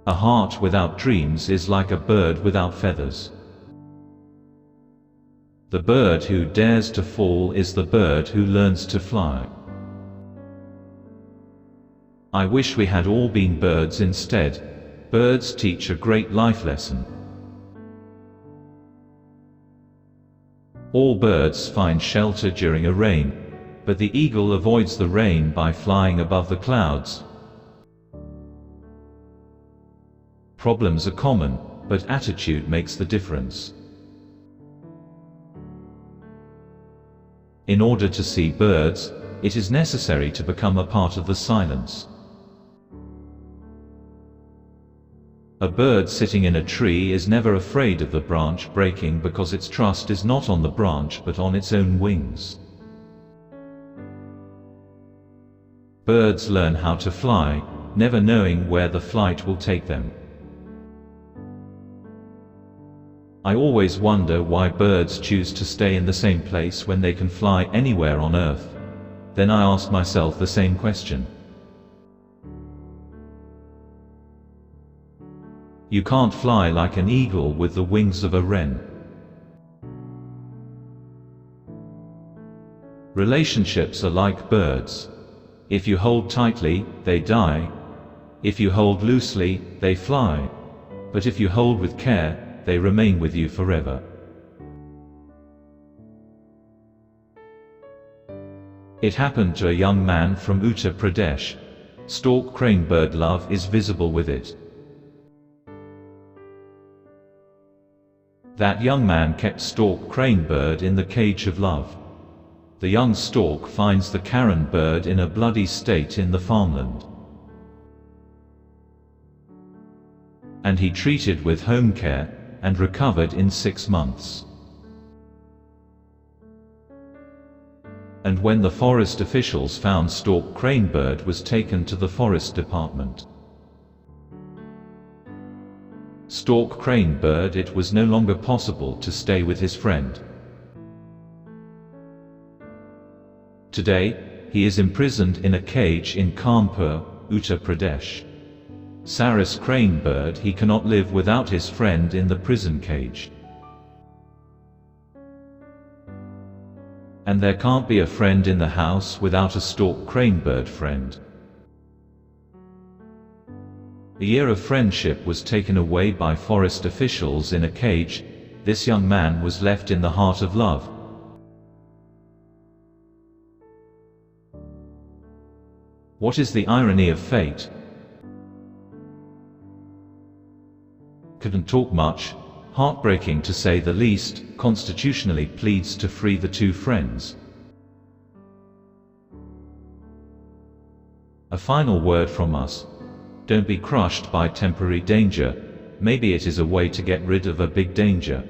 A heart without dreams is like a bird without feathers. The bird who dares to fall is the bird who learns to fly. I wish we had all been birds instead. Birds teach a great life lesson. All birds find shelter during a rain, but the eagle avoids the rain by flying above the clouds. Problems are common, but attitude makes the difference. In order to see birds, it is necessary to become a part of the silence. A bird sitting in a tree is never afraid of the branch breaking because its trust is not on the branch but on its own wings. Birds learn how to fly, never knowing where the flight will take them. I always wonder why birds choose to stay in the same place when they can fly anywhere on Earth. Then I ask myself the same question. You can't fly like an eagle with the wings of a wren. Relationships are like birds. If you hold tightly, they die. If you hold loosely, they fly. But if you hold with care, they remain with you forever. It happened to a young man from Uttar Pradesh. Stork crane bird love is visible with it. That young man kept stork crane bird in the cage of love. The young stork finds the Karen bird in a bloody state in the farmland. And he treated with home care, and recovered in 6 months. And when the forest officials found stork crane bird was taken to the forest department. Stork crane bird, it was no longer possible to stay with his friend. Today, he is imprisoned in a cage in Kanpur, Uttar Pradesh. Sarus crane bird, he cannot live without his friend in the prison cage. And there can't be a friend in the house without a stork crane bird friend. A year of friendship was taken away by forest officials in a cage. This young man was left in the heart of love. What is the irony of fate? Couldn't talk much, heartbreaking to say the least, constitutionally pleads to free the two friends. A final word from us. Don't be crushed by temporary danger. Maybe it is a way to get rid of a big danger.